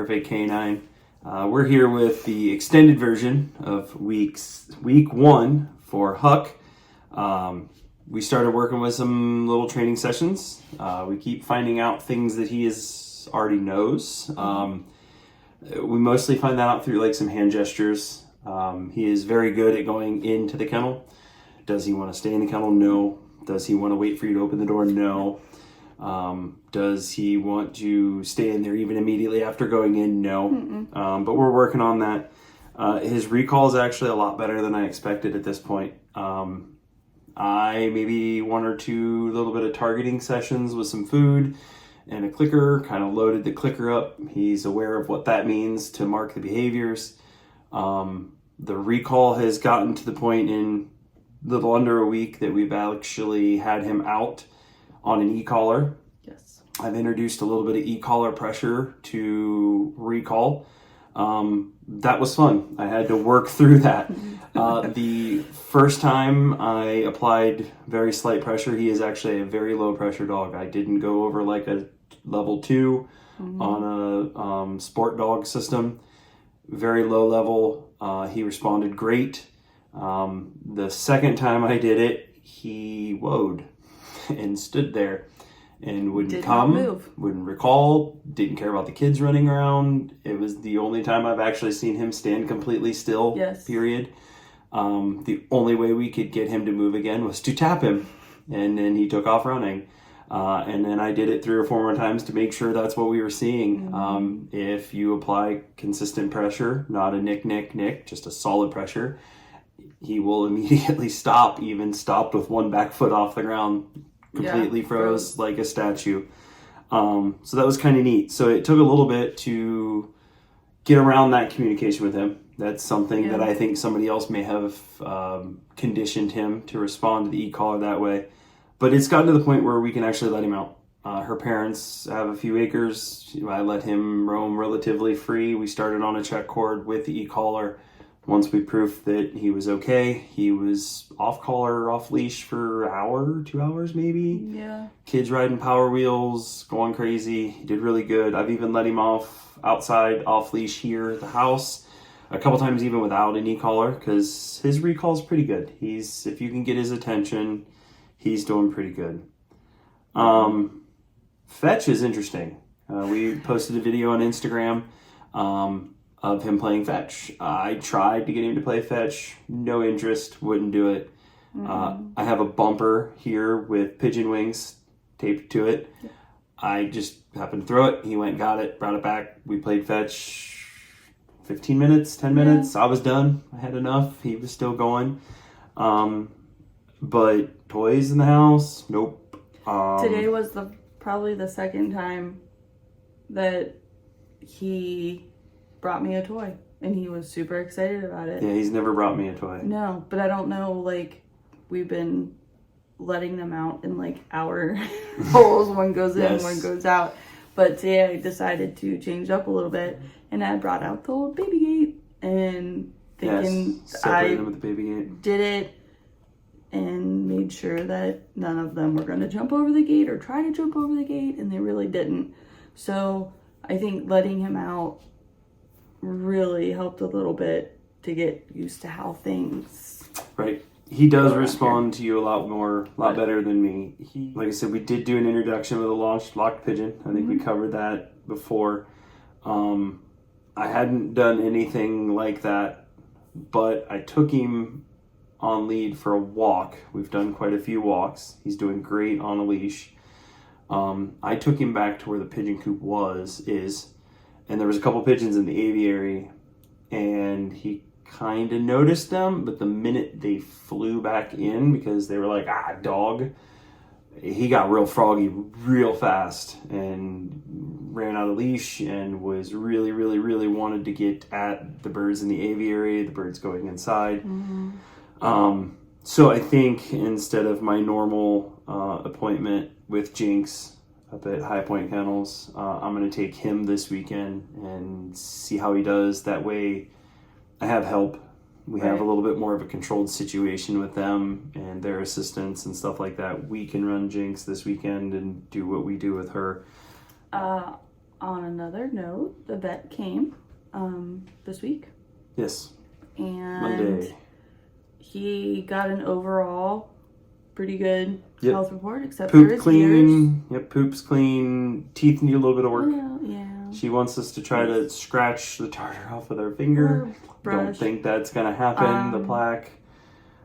Perfect Canine. We're here with the extended version of week 1 for Huck. We started working with some little training sessions. We keep finding out things that he already knows. We mostly find that out through like some hand gestures. He is very good at going into the kennel. Does he want to stay in the kennel? No. Does he want to wait for you to open the door? No. Does he want to stay in there even immediately after going in? No. But we're working on that. His recall is actually a lot better than I expected at this point. I maybe 1 or 2 little bit of targeting sessions with some food and a clicker, kind of loaded the clicker up. He's aware of what that means to mark the behaviors. The recall has gotten to the point in a little under a week that we've actually had him out on an e-collar. Yes. I've introduced a little bit of e-collar pressure to recall. That was fun. I had to work through that. The first time I applied very slight pressure, he is actually a very low pressure dog. I didn't go over like a level 2 on a sport dog system. Very low level. He responded great. The second time I did it, he woed and stood there and wouldn't move, wouldn't recall, didn't care about the kids running around. It was the only time I've actually seen him stand completely still, period. The only way we could get him to move again was to tap him, and then he took off running. And then I did it 3 or 4 more times to make sure that's what we were seeing. If you apply consistent pressure, not a nick, just a solid pressure, he will immediately stop, even stopped with one back foot off the ground, completely froze like a statue. So that was kind of neat. So it took a little bit to get around that communication with him. That's something that I think somebody else may have conditioned him to respond to the e-collar that way. But it's gotten to the point where we can actually let him out. Her parents have a few acres. I let him roam relatively free. We started on a check cord with the e-collar. Once we proved that he was okay, he was off collar, off leash for an hour, 2 hours maybe. Yeah. Kids riding Power Wheels, going crazy. He did really good. I've even let him off outside, off leash here at the house a couple times even without an e-collar, because his recall is pretty good. If you can get his attention, he's doing pretty good. Fetch is interesting. We posted a video on Instagram of him playing fetch. I tried to get him to play fetch. No interest. Wouldn't do it. I have a bumper here with pigeon wings taped to it. Yeah. I just happened to throw it. He went, got it, brought it back. We played fetch 15 minutes, 10 minutes. I was done. I had enough. He was still going. But toys in the house, nope. Today was probably the second time that he brought me a toy, and he was super excited about it. Yeah, he's never brought me a toy. No, but I don't know, like, we've been letting them out in like hour holes. One goes in, one goes out. But today I decided to change up a little bit, and I brought out the old baby gate, and thinking I them with the baby gate. Did it and made sure that none of them were going to jump over the gate or try to jump over the gate, and they really didn't. So I think letting him out really helped a little bit to get used to how things... Right. He does respond to you a lot better than me. Like I said, we did do an introduction with a locked pigeon. I think we covered that before. I hadn't done anything like that, but I took him on lead for a walk. We've done quite a few walks. He's doing great on a leash. I took him back to where the pigeon coop is, and there was a couple pigeons in the aviary, and he kind of noticed them, but the minute they flew back in, because they were like, dog, he got real froggy real fast and ran out of leash and was really, really, really wanted to get at the birds in the aviary, the birds going inside. So I think instead of my normal appointment with Jinx up at High Point Kennels, I'm going to take him this weekend and see how he does. That way I have help. We have a little bit more of a controlled situation with them and their assistants and stuff like that. We can run Jinx this weekend and do what we do with her. on another note, the vet came this week, Yes. and Monday. he got an overall pretty good Yep. health report, except for Poop his ears. clean. Yep, poop's clean. Teeth need a little bit of work. Yeah. She wants us to try to scratch the tartar off with our finger. Or brush. Don't think that's gonna happen. The plaque.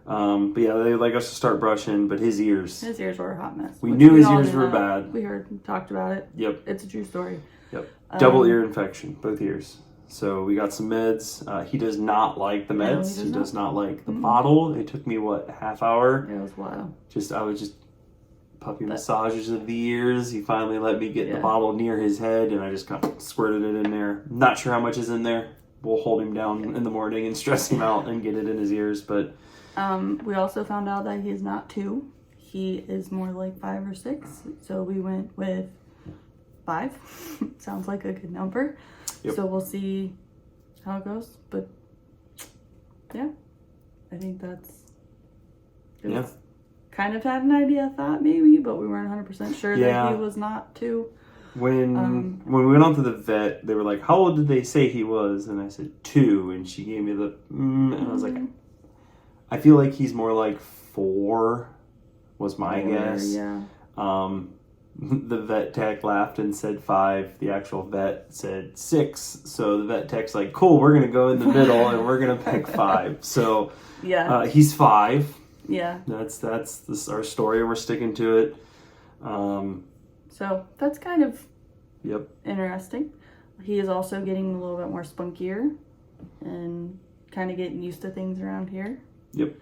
But yeah, they like us to start brushing. But his ears. His ears were a hot mess. We which knew his all ears knew were that. bad. We heard, talked about it. Yep. It's a true story. Yep. Double ear infection, both ears. So we got some meds. He does not like the No, meds. he He does does not like the bottle. It took me a half hour. It was wild. I was just puppy massages of the ears. He finally let me get the Yeah. bottle near his head, and I just kind of squirted it in there. Not sure how much is in there. We'll hold him down in the morning and stress him out and get it in his ears. But We also found out that he's not 2. He is more like 5 or 6. So we went with 5. Sounds like a good number. Yep. So we'll see how it goes. But yeah, I think it Yeah. was kind of had an idea, thought maybe, but we weren't 100% sure Yeah. that he was not 2. when we went on to the vet, they were like, "How old did they say he was?" And I said 2, and she gave me the and I was like, "I feel like he's more like 4." Was my guess. Yeah. The vet tech laughed and said 5. The actual vet said 6. So the vet tech's like, "Cool, we're gonna go in the middle and we're gonna pick 5." So Yeah. he's 5. Yeah. That's our story. We're sticking to it. So that's kind of Yep. interesting. He is also getting a little bit more spunkier and kind of getting used to things around here. Yep.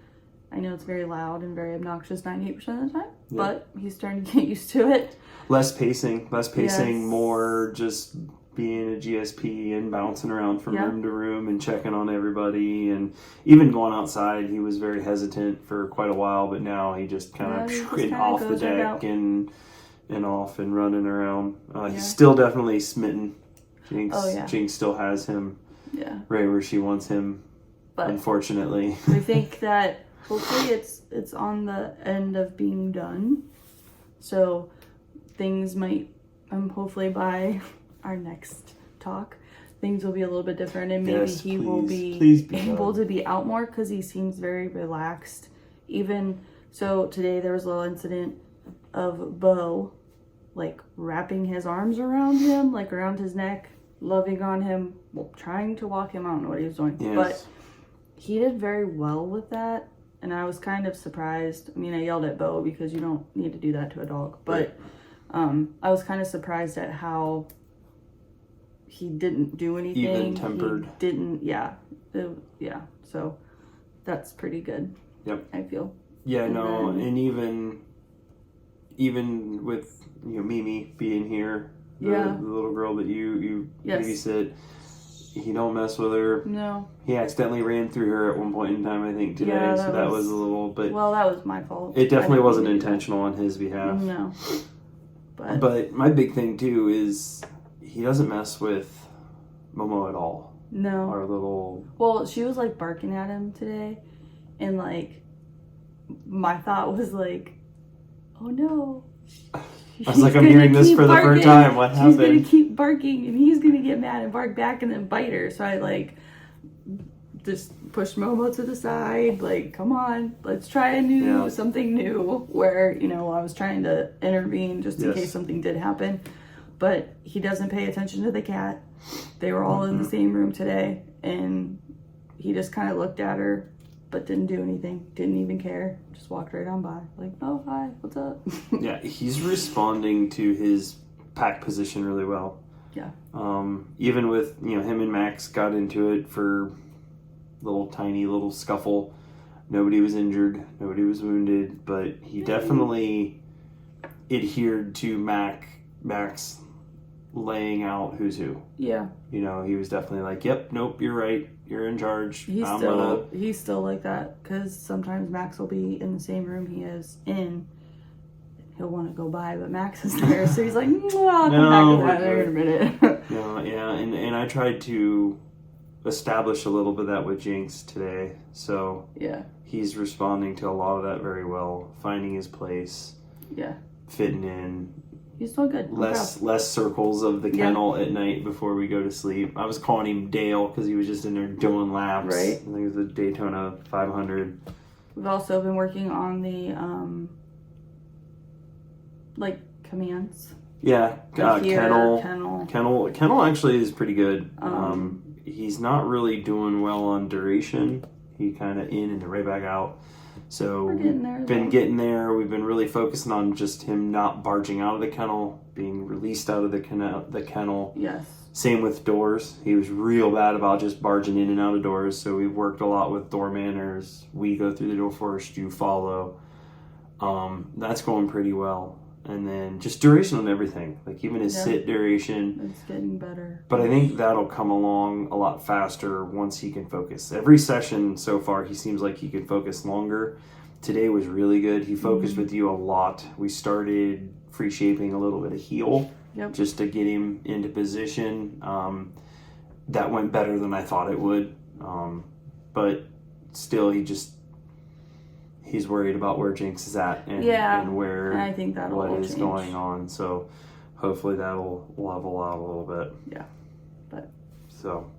I know it's very loud and very obnoxious 98% of the time, Yep. but he's starting to get used to it. Less pacing, Yes. more just being a GSP and bouncing around from Yeah. room to room and checking on everybody. And even going outside, he was very hesitant for quite a while, but now he just kind Yeah, of he just getting kinda off the goes right deck out. and off and running around. Yeah. He's still definitely smitten. Jinx, Oh, yeah. Jinx still has him Yeah. right where she wants him, But unfortunately. we think that hopefully it's on the end of being done. So things might, hopefully by our next talk, things will be a little bit different, and maybe Yes, he will please be be able done. to be out more because he seems very relaxed. Even so, today there was a little incident of Bo like wrapping his arms around him, like around his neck, loving on him, trying to walk him. I don't know what he was doing, Yes. but he did very well with that. And I was kind of surprised. I mean, I yelled at Bo because you don't need to do that to a dog. But I was kind of surprised at how he didn't do anything. Even-tempered. He didn't, yeah. Yeah. So that's pretty good. Yep. I feel. Yeah, And no, then- and even with Mimi being here, Yeah. the little girl that you Yes. babysit, he don't mess with her. No. He accidentally ran through her at one point in time, I think, today. Yeah, so that that was- was a little, but Well, that was my fault. it I definitely didn't wasn't mean to do that. intentional on his behalf. No. But, But my big thing too is he doesn't mess with Momo at all. no. Our little Well, she was like barking at him today, and like my thought was like, oh no. I was like, I'm hearing this for the first time. What She's gonna happened? keep barking, and he's gonna get mad and bark back, and then bite her. So I like just pushed Momo to the side. Like, come on, let's try something new. Where I was trying to intervene just in Yes. case something did happen, but he doesn't pay attention to the cat. They were all in the same room today, and he just kind of looked at her, but didn't do anything. Didn't even care. Just walked right on by. Like, oh, hi, what's up? Yeah, he's responding to his pack position really well. Yeah. Even with him and Max got into it for tiny little scuffle. Nobody was injured. Nobody was wounded. But he definitely adhered to Max laying out who's who. Yeah. He was definitely like, "Yep, nope, you're right. You're in charge. He's still like that, because sometimes Max will be in the same room he is in. He'll want to go by, but Max is there, so he's like, I'll come back to that there in a minute. Yeah, and I tried to establish a little bit of that with Jinx today. So Yeah. he's responding to a lot of that very well, finding his place, Yeah. fitting in. He's doing good. I'm less circles of the kennel at night before we go to sleep. I was calling him Dale because he was just in there doing laps. Right. I think it was a Daytona 500. We've also been working on the like commands. Yeah, Like here, kennel actually is pretty good. He's not really doing well on duration. He kind of in and right back out. So We're getting there, been though. getting there. We've been really focusing on just him not barging out of the kennel, being released out of the kennel. Yes. Same with doors. He was real bad about just barging in and out of doors. So we've worked a lot with door manners. We go through the door first, you follow. That's going pretty well. And then just duration on everything, like even his sit duration. It's getting better. But I think that'll come along a lot faster once he can focus. Every session so far, he seems like he can focus longer. Today was really good. He focused with you a lot. We started free shaping a little bit of heel just to get him into position. That went better than I thought it would. But still, he's worried about where Jinx is at and where and I think that'll what is change. going on. So hopefully that'll level out a little bit. Yeah. But so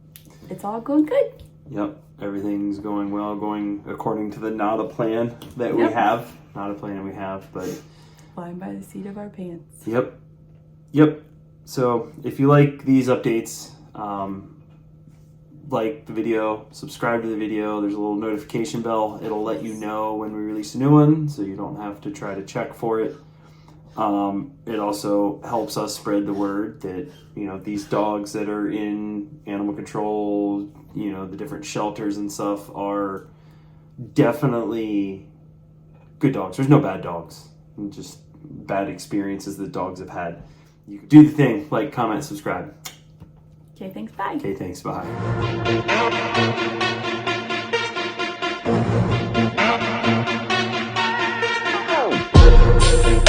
it's all going good. Yep. Everything's going well, going according to the not a plan that we have. Not a plan we have, but flying by the seat of our pants. Yep. So if you like these updates, like the video, subscribe to the video. There's a little notification bell. It'll let you know when we release a new one, so you don't have to try to check for it. It also helps us spread the word that, these dogs that are in animal control, the different shelters and stuff are definitely good dogs. There's no bad dogs, just bad experiences that dogs have had. You can do the thing, like, comment, subscribe. Okay, thanks. Bye. Okay, thanks. Bye.